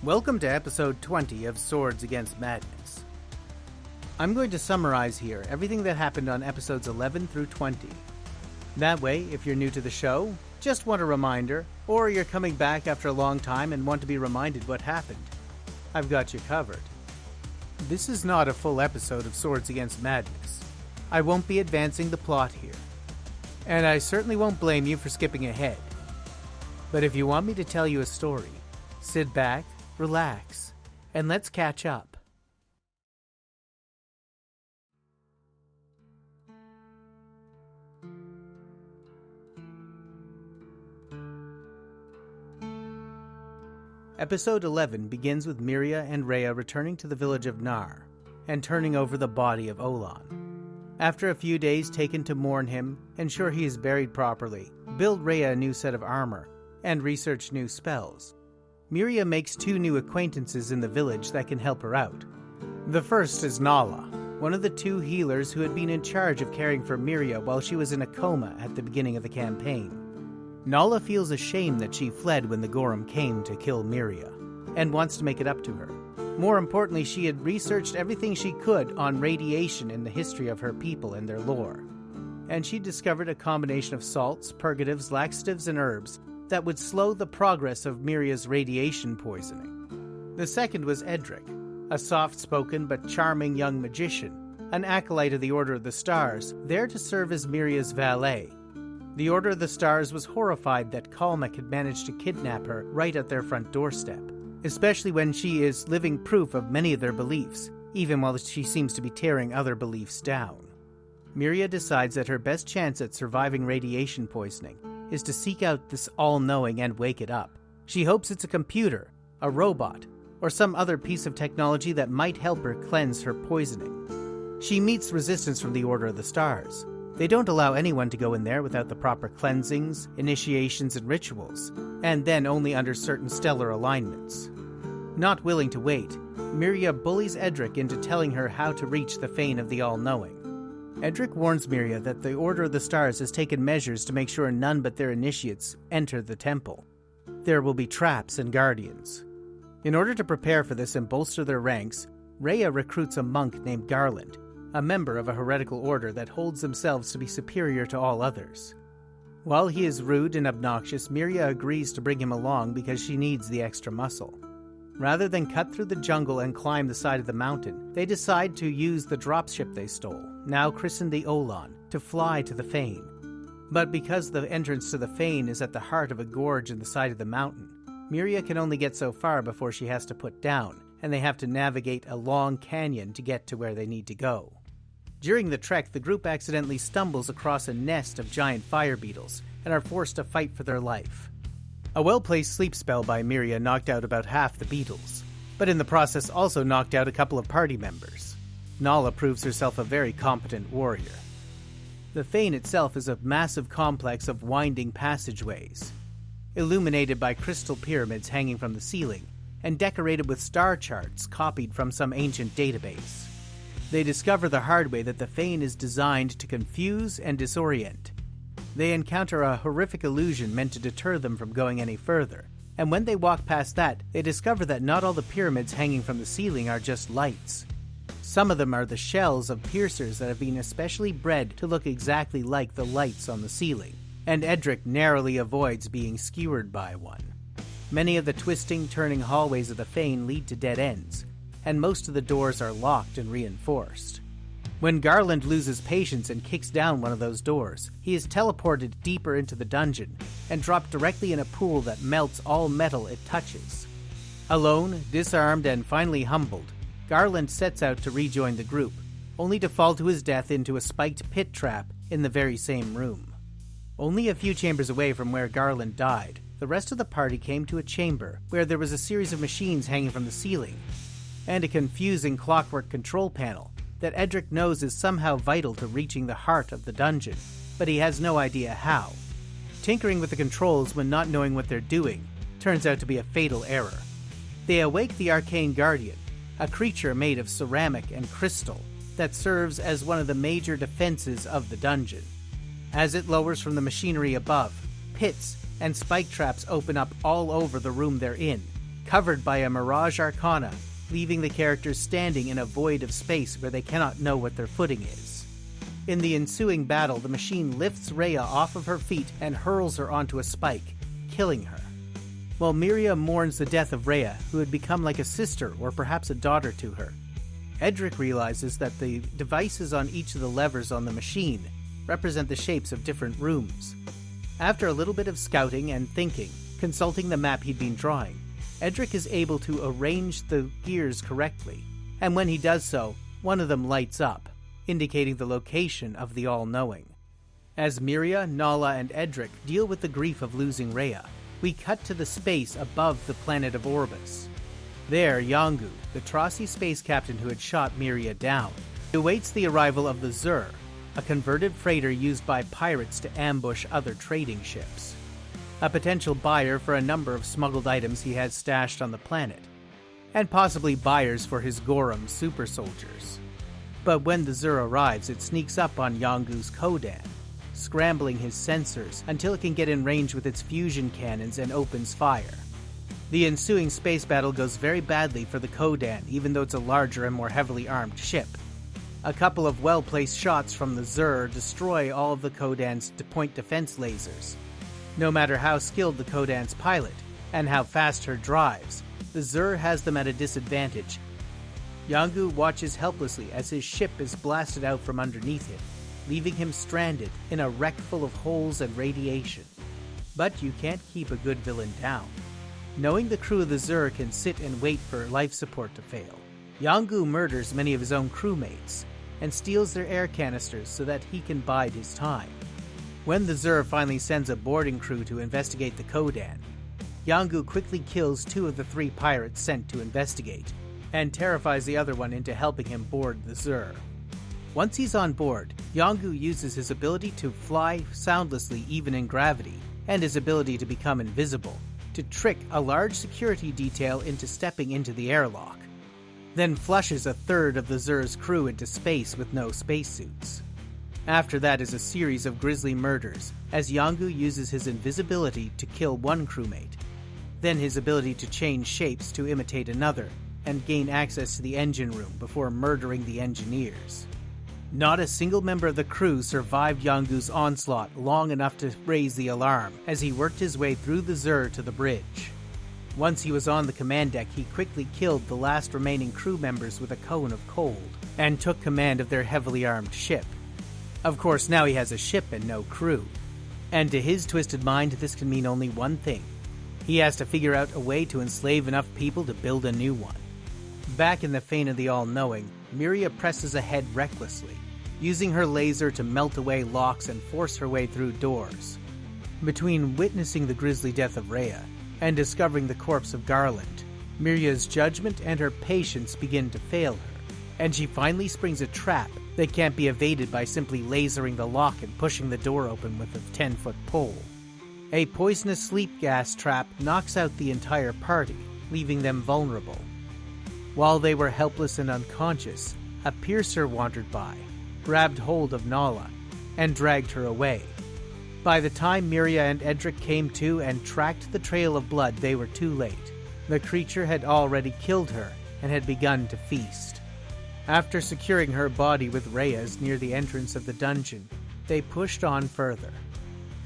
Welcome to episode 20 of Swords Against Madness. I'm going to summarize here everything that happened on episodes 11 through 20. That way, if you're new to the show, just want a reminder, or you're coming back after a long time and want to be reminded what happened, I've got you covered. This is not a full episode of Swords Against Madness. I won't be advancing the plot here. And I certainly won't blame you for skipping ahead. But if you want me to tell you a story, sit back, relax, and let's catch up. Episode 11 begins with Miria and Rhea returning to the village of Nar and turning over the body of Olan. After a few days taken to mourn him, ensure he is buried properly, build Rhea a new set of armor, and research new spells, Miria makes two new acquaintances in the village that can help her out. The first is Nala, one of the two healers who had been in charge of caring for Miria while she was in a coma at the beginning of the campaign. Nala feels ashamed that she fled when the Gorum came to kill Miria, and wants to make it up to her. More importantly, she had researched everything she could on radiation and the history of her people and their lore. And she discovered a combination of salts, purgatives, laxatives, and herbs that would slow the progress of Miria's radiation poisoning. The second was Edric, a soft-spoken but charming young magician, an acolyte of the Order of the Stars, there to serve as Miria's valet. The Order of the Stars was horrified that Kalmak had managed to kidnap her right at their front doorstep, especially when she is living proof of many of their beliefs, even while she seems to be tearing other beliefs down. Miria decides that her best chance at surviving radiation poisoning is to seek out this all-knowing and wake it up. She hopes it's a computer, a robot, or some other piece of technology that might help her cleanse her poisoning. She meets resistance from the Order of the Stars. They don't allow anyone to go in there without the proper cleansings, initiations, and rituals, and then only under certain stellar alignments. Not willing to wait, Miria bullies Edric into telling her how to reach the Fane of the All-Knowing. Edric warns Miria that the Order of the Stars has taken measures to make sure none but their initiates enter the temple. There will be traps and guardians. In order to prepare for this and bolster their ranks, Rhea recruits a monk named Garland, a member of a heretical order that holds themselves to be superior to all others. While he is rude and obnoxious, Miria agrees to bring him along because she needs the extra muscle. Rather than cut through the jungle and climb the side of the mountain, they decide to use the dropship they stole, now christened the Olan, to fly to the Fane. But because the entrance to the Fane is at the heart of a gorge in the side of the mountain, Miria can only get so far before she has to put down, and they have to navigate a long canyon to get to where they need to go. During the trek, the group accidentally stumbles across a nest of giant fire beetles and are forced to fight for their life. A well-placed sleep spell by Miria knocked out about half the beetles, but in the process also knocked out a couple of party members. Nala proves herself a very competent warrior. The Fane itself is a massive complex of winding passageways, illuminated by crystal pyramids hanging from the ceiling, and decorated with star charts copied from some ancient database. They discover the hard way that the Fane is designed to confuse and disorient. They encounter a horrific illusion meant to deter them from going any further, and when they walk past that, they discover that not all the pyramids hanging from the ceiling are just lights. Some of them are the shells of piercers that have been especially bred to look exactly like the lights on the ceiling, and Edric narrowly avoids being skewered by one. Many of the twisting, turning hallways of the Fane lead to dead ends, and most of the doors are locked and reinforced. When Garland loses patience and kicks down one of those doors, he is teleported deeper into the dungeon and dropped directly in a pool that melts all metal it touches. Alone, disarmed, and finally humbled, Garland sets out to rejoin the group, only to fall to his death into a spiked pit trap in the very same room. Only a few chambers away from where Garland died, the rest of the party came to a chamber where there was a series of machines hanging from the ceiling, and a confusing clockwork control panel that Edric knows is somehow vital to reaching the heart of the dungeon, but he has no idea how. Tinkering with the controls when not knowing what they're doing turns out to be a fatal error. They awake the Arcane Guardian, a creature made of ceramic and crystal that serves as one of the major defenses of the dungeon. As it lowers from the machinery above, pits and spike traps open up all over the room they're in, covered by a Mirage Arcana, leaving the characters standing in a void of space where they cannot know what their footing is. In the ensuing battle, the machine lifts Rhea off of her feet and hurls her onto a spike, killing her. While Miria mourns the death of Rhea, who had become like a sister or perhaps a daughter to her, Edric realizes that the devices on each of the levers on the machine represent the shapes of different rooms. After a little bit of scouting and thinking, consulting the map he'd been drawing, Edric is able to arrange the gears correctly, and when he does so, one of them lights up, indicating the location of the All-Knowing. As Miria, Nala, and Edric deal with the grief of losing Rhea, we cut to the space above the planet of Orbis. There, Yongu, the Trossi space captain who had shot Miria down, awaits the arrival of the Zur, a converted freighter used by pirates to ambush other trading ships. A potential buyer for a number of smuggled items he has stashed on the planet, and possibly buyers for his Gorum super soldiers. But when the Zur arrives, it sneaks up on Yongu's Kodan, scrambling his sensors until it can get in range with its fusion cannons and opens fire. The ensuing space battle goes very badly for the Kodan, even though it's a larger and more heavily armed ship. A couple of well-placed shots from the Zur destroy all of the Kodan's point defense lasers. No matter how skilled the Kodan's pilot, and how fast her drives, the Zur has them at a disadvantage. Yongu watches helplessly as his ship is blasted out from underneath him, leaving him stranded in a wreck full of holes and radiation. But you can't keep a good villain down. Knowing the crew of the Zur can sit and wait for life support to fail, Yongu murders many of his own crewmates and steals their air canisters so that he can bide his time. When the Zur finally sends a boarding crew to investigate the Kodan, Yongu quickly kills 2 of the 3 pirates sent to investigate, and terrifies the other one into helping him board the Zur. Once he's on board, Yongu uses his ability to fly soundlessly even in gravity, and his ability to become invisible, to trick a large security detail into stepping into the airlock, then flushes a third of the Zur's crew into space with no spacesuits. After that is a series of grisly murders, as Yongu uses his invisibility to kill one crewmate, then his ability to change shapes to imitate another, and gain access to the engine room before murdering the engineers. Not a single member of the crew survived Yongu's onslaught long enough to raise the alarm as he worked his way through the Zur to the bridge. Once he was on the command deck, he quickly killed the last remaining crew members with a cone of cold, and took command of their heavily armed ship. Of course, now he has a ship and no crew, and to his twisted mind this can mean only one thing. He has to figure out a way to enslave enough people to build a new one. Back in the Fane of the All-Knowing, Miria presses ahead recklessly, using her laser to melt away locks and force her way through doors. Between witnessing the grisly death of Rhea and discovering the corpse of Garland, Miria's judgment and her patience begin to fail her, and she finally springs a trap that can't be evaded by simply lasering the lock and pushing the door open with a 10-foot pole. A poisonous sleep gas trap knocks out the entire party, leaving them vulnerable. While they were helpless and unconscious, a piercer wandered by, grabbed hold of Nala, and dragged her away. By the time Miria and Edric came to and tracked the trail of blood, they were too late. The creature had already killed her and had begun to feast. After securing her body with Rhea's near the entrance of the dungeon, they pushed on further.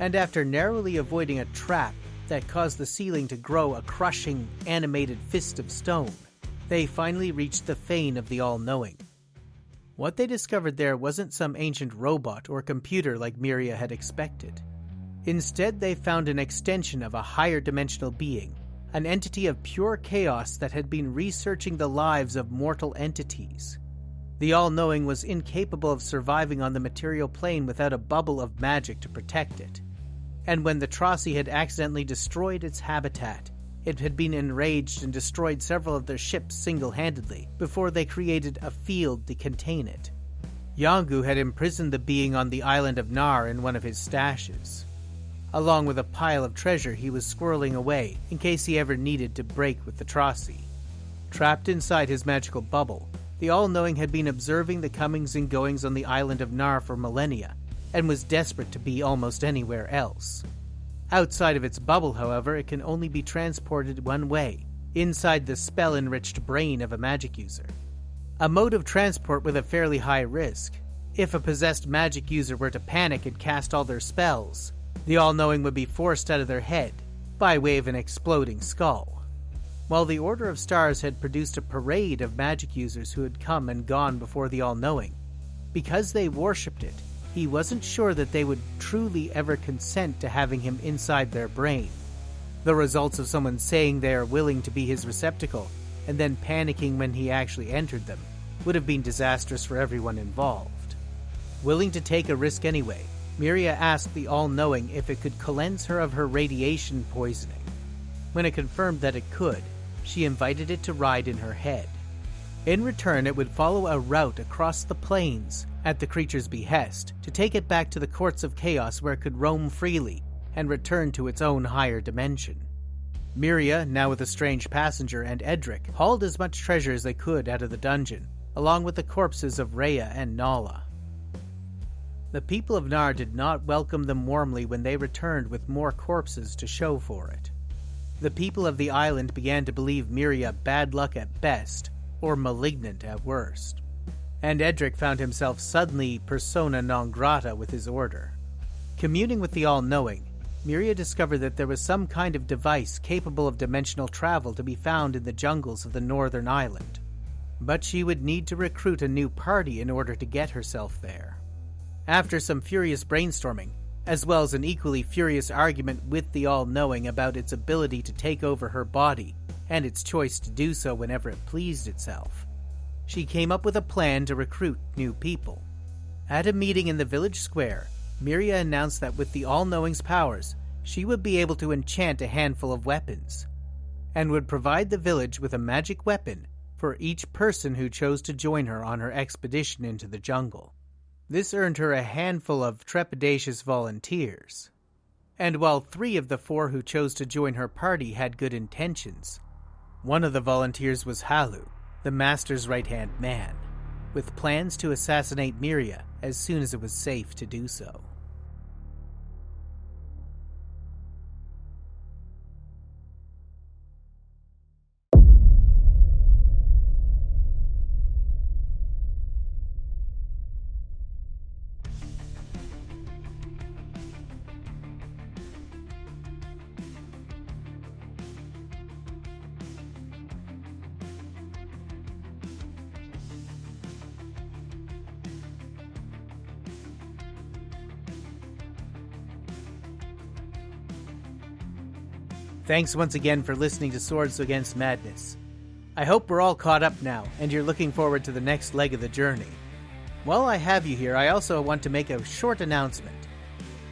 And after narrowly avoiding a trap that caused the ceiling to grow a crushing, animated fist of stone, they finally reached the Fane of the All-Knowing. What they discovered there wasn't some ancient robot or computer like Miria had expected. Instead, they found an extension of a higher dimensional being, an entity of pure chaos that had been researching the lives of mortal entities. The All-Knowing was incapable of surviving on the material plane without a bubble of magic to protect it. And when the Trossi had accidentally destroyed its habitat, it had been enraged and destroyed several of their ships single-handedly before they created a field to contain it. Yongu had imprisoned the being on the island of Nar in one of his stashes. Along with a pile of treasure he was squirreling away in case he ever needed to break with the Trossi. Trapped inside his magical bubble, the All-Knowing had been observing the comings and goings on the island of Nar for millennia, and was desperate to be almost anywhere else. Outside of its bubble, however, it can only be transported one way, inside the spell-enriched brain of a magic user. A mode of transport with a fairly high risk. If a possessed magic user were to panic and cast all their spells, the All-Knowing would be forced out of their head by way of an exploding skull. While the Order of Stars had produced a parade of magic users who had come and gone before the All-Knowing, because they worshipped it, he wasn't sure that they would truly ever consent to having him inside their brain. The results of someone saying they are willing to be his receptacle and then panicking when he actually entered them would have been disastrous for everyone involved. Willing to take a risk anyway, Miria asked the All-Knowing if it could cleanse her of her radiation poisoning. When it confirmed that it could, she invited it to ride in her head. In return, it would follow a route across the plains at the creature's behest to take it back to the Courts of Chaos where it could roam freely and return to its own higher dimension. Miria, now with a strange passenger, and Edric hauled as much treasure as they could out of the dungeon, along with the corpses of Rhea and Nala. The people of Nar did not welcome them warmly when they returned with more corpses to show for it. The people of the island began to believe Miria bad luck at best, or malignant at worst. And Edric found himself suddenly persona non grata with his order. Communing with the All-Knowing, Miria discovered that there was some kind of device capable of dimensional travel to be found in the jungles of the northern island. But she would need to recruit a new party in order to get herself there. After some furious brainstorming, as well as an equally furious argument with the All-Knowing about its ability to take over her body and its choice to do so whenever it pleased itself, she came up with a plan to recruit new people. At a meeting in the village square, Miria announced that with the All-Knowing's powers, she would be able to enchant a handful of weapons, and would provide the village with a magic weapon for each person who chose to join her on her expedition into the jungle. This earned her a handful of trepidatious volunteers. And while 3 of the 4 who chose to join her party had good intentions, one of the volunteers was Halu, the Master's right-hand man, with plans to assassinate Miria as soon as it was safe to do so. Thanks once again for listening to Swords Against Madness. I hope we're all caught up now, and you're looking forward to the next leg of the journey. While I have you here, I also want to make a short announcement.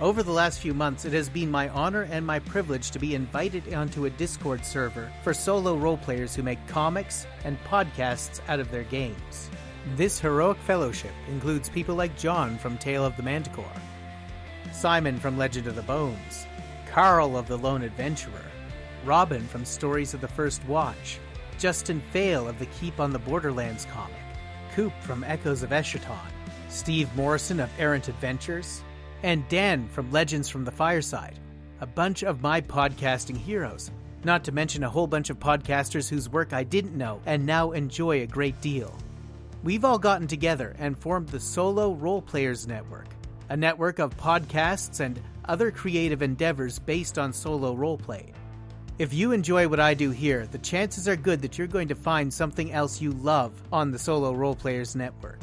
Over the last few months, it has been my honor and my privilege to be invited onto a Discord server for solo roleplayers who make comics and podcasts out of their games. This heroic fellowship includes people like John from Tale of the Manticore, Simon from Legend of the Bones, Carl of the Lone Adventurer, Robin from Stories of the First Watch, Justin Fail of the Keep on the Borderlands comic, Coop from Echoes of Eschaton, Steve Morrison of Errant Adventures, and Dan from Legends from the Fireside, a bunch of my podcasting heroes, not to mention a whole bunch of podcasters whose work I didn't know and now enjoy a great deal. We've all gotten together and formed the Solo Roleplayers Network, a network of podcasts and other creative endeavors based on solo roleplay. If you enjoy what I do here, the chances are good that you're going to find something else you love on the Solo Roleplayers Network.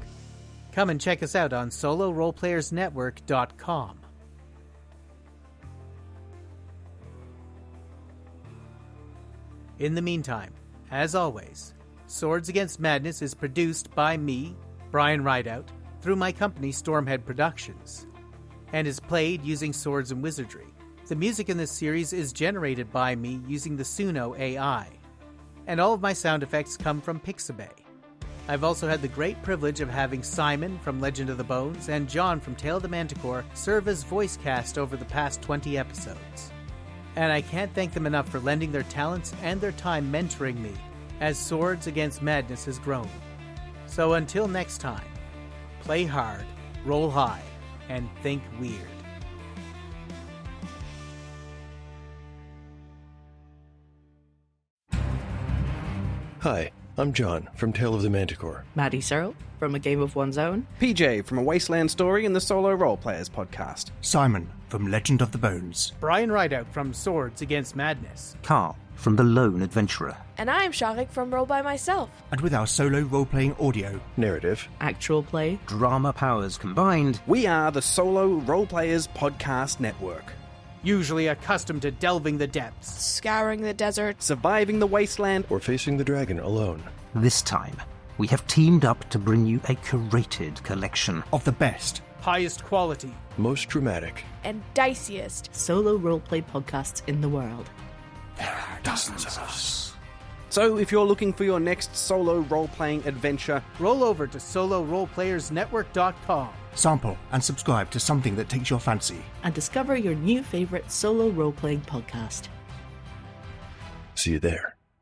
Come and check us out on soloroleplayersnetwork.com. In the meantime, as always, Swords Against Madness is produced by me, Brian Rideout, through my company Stormhead Productions, and is played using swords and wizardry. The music in this series is generated by me using the Suno AI, and all of my sound effects come from Pixabay. I've also had the great privilege of having Simon from Legend of the Bones and John from Tale of the Manticore serve as voice cast over the past 20 episodes. And I can't thank them enough for lending their talents and their time mentoring me as Swords Against Madness has grown. So until next time, play hard, roll high, and think weird. Hi, I'm John from Tale of the Manticore. Maddie Searle from A Game of One's Own. PJ from A Wasteland Story and the Solo Roleplayers podcast. Simon from Legend of the Bones. Brian Rideout from Swords Against Madness. Carl from The Lone Adventurer. And I'm Sharik from Roll By Myself. And with our solo role-playing audio, Narrative. Actual play. Drama powers combined. We are the Solo Roleplayers Podcast Network. Usually accustomed to delving the depths, Scouring the desert. Surviving the wasteland. Or facing the dragon alone. This time, we have teamed up to bring you a curated collection of the best, highest quality, most dramatic, And diciest. Solo roleplay podcasts in the world. There are dozens of us. So if you're looking for your next solo role-playing adventure, roll over to soloroleplayersnetwork.com. Sample and subscribe to something that takes your fancy. And discover your new favorite solo role-playing podcast. See you there.